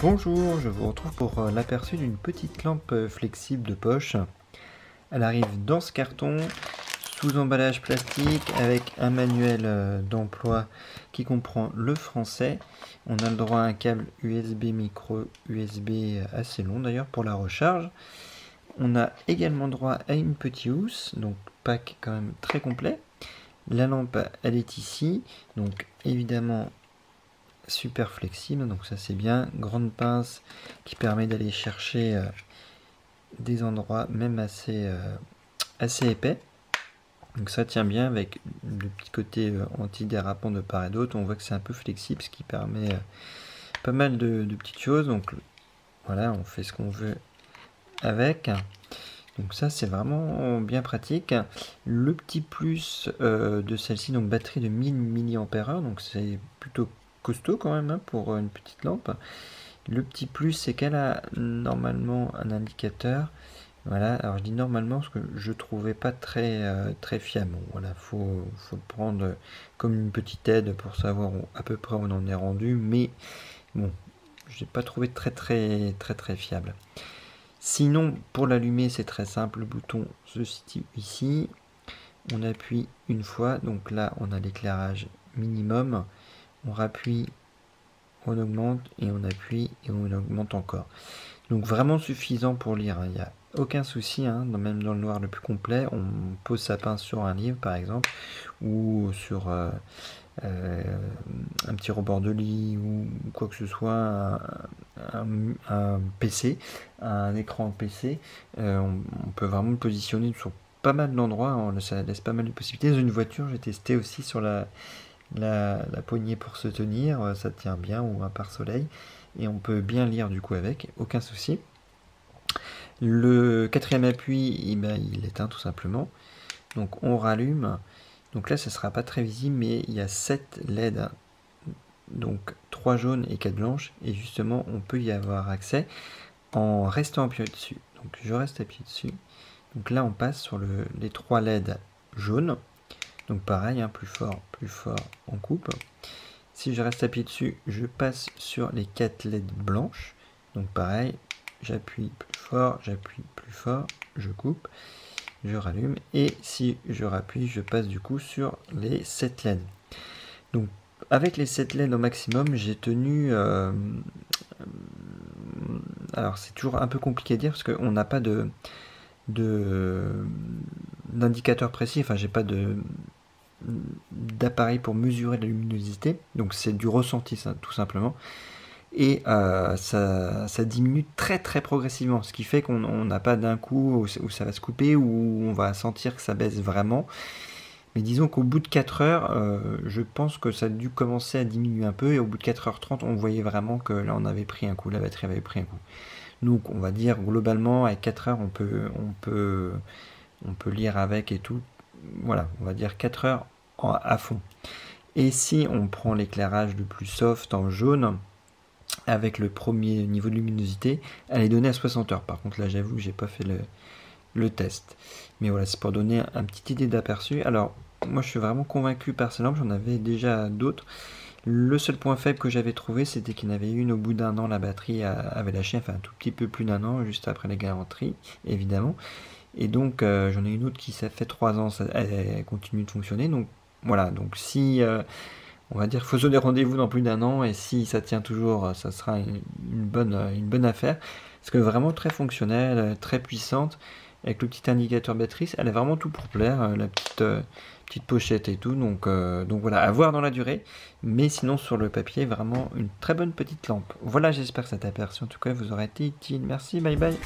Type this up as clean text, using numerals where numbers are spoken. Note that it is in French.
Bonjour, je vous retrouve pour l'aperçu d'une petite lampe flexible de poche. Elle arrive dans ce carton, sous emballage plastique, avec un manuel d'emploi qui comprend le français. On a le droit à un câble USB micro USB assez long d'ailleurs pour la recharge. On a également droit à une petite housse, donc pack quand même très complet. La lampe, elle est ici, donc évidemment super flexible, donc ça c'est bien. Grande pince qui permet d'aller chercher des endroits même assez épais, donc ça tient bien avec le petit côté anti-dérapant de part et d'autre. On voit que c'est un peu flexible, ce qui permet pas mal de petites choses. Donc voilà, on fait ce qu'on veut avec. Donc ça c'est vraiment bien pratique. Le petit plus de celle-ci, donc batterie de 1000 mAh, donc c'est plutôt costaud quand même hein, pour une petite lampe. Le petit plus c'est qu'elle a normalement un indicateur. Voilà, alors je dis normalement parce que je trouvais pas très fiable. Bon, voilà, faut le prendre comme une petite aide pour savoir à peu près où on en est rendu, mais bon, je n'ai pas trouvé très fiable. Sinon, pour l'allumer, c'est très simple. Le bouton se situe ici. On appuie une fois. Donc là, on a l'éclairage minimum. On rappuie, on augmente et on appuie et on augmente encore. Donc vraiment suffisant pour lire. Il n'y a aucun souci, hein, même dans le noir le plus complet. On pose sa pince sur un livre, par exemple, ou sur un petit rebord de lit ou quoi que ce soit, un PC, un écran PC, on peut vraiment le positionner sur pas mal d'endroits, ça laisse pas mal de possibilités. Dans une voiture, j'ai testé aussi sur la poignée pour se tenir, ça tient bien, ou un pare-soleil, et on peut bien lire du coup avec, aucun souci. Le quatrième appui, eh ben, il éteint tout simplement, donc on rallume. Donc là, ce ne sera pas très visible, mais il y a 7 LED, donc 3 jaunes et 4 blanches, et justement, on peut y avoir accès en restant appuyé dessus. Donc je reste appuyé dessus. Donc là, on passe sur les 3 LED jaunes. Donc pareil, hein, plus fort, on coupe. Si je reste appuyé dessus, je passe sur les 4 LED blanches. Donc pareil, j'appuie plus fort, je coupe. Je rallume et si je rappuie, je passe du coup sur les 7 LED. Donc avec les 7 LED au maximum, j'ai tenu alors c'est toujours un peu compliqué à dire parce qu'on n'a pas d'indicateur précis, enfin j'ai pas d'appareil pour mesurer la luminosité, donc c'est du ressenti ça, tout simplement. Et ça diminue très progressivement, ce qui fait qu'on n'a pas d'un coup où ça va se couper, où on va sentir que ça baisse vraiment. Mais disons qu'au bout de 4 heures, je pense que ça a dû commencer à diminuer un peu, et au bout de 4h30, on voyait vraiment que là on avait pris un coup, la batterie avait pris un coup. Donc on va dire globalement, avec 4 heures, on peut lire avec et tout. Voilà, on va dire 4 heures à fond. Et si on prend l'éclairage le plus soft en jaune, avec le premier niveau de luminosité, elle est donnée à 60 heures. Par contre, là, j'avoue que j'ai pas fait le test. Mais voilà, c'est pour donner une petite idée d'aperçu. Alors, moi, je suis vraiment convaincu par ces lampes. J'en avais déjà d'autres. Le seul point faible que j'avais trouvé, c'était qu'il y en avait une au bout d'un an, la batterie avait lâché, enfin un tout petit peu plus d'un an, juste après la garantie, évidemment. Et donc, j'en ai une autre qui ça fait 3 ans, elle continue de fonctionner. Donc, voilà. Donc, si... on va dire qu'il faut se donner rendez-vous dans plus d'un an, et si ça tient toujours, ça sera une bonne affaire. Parce que vraiment très fonctionnelle, très puissante, avec le petit indicateur batterie, elle a vraiment tout pour plaire, la petite pochette et tout, donc voilà, à voir dans la durée, mais sinon sur le papier, vraiment une très bonne petite lampe. Voilà, j'espère que cet aperçu en tout cas vous aura été utile. Merci, bye bye.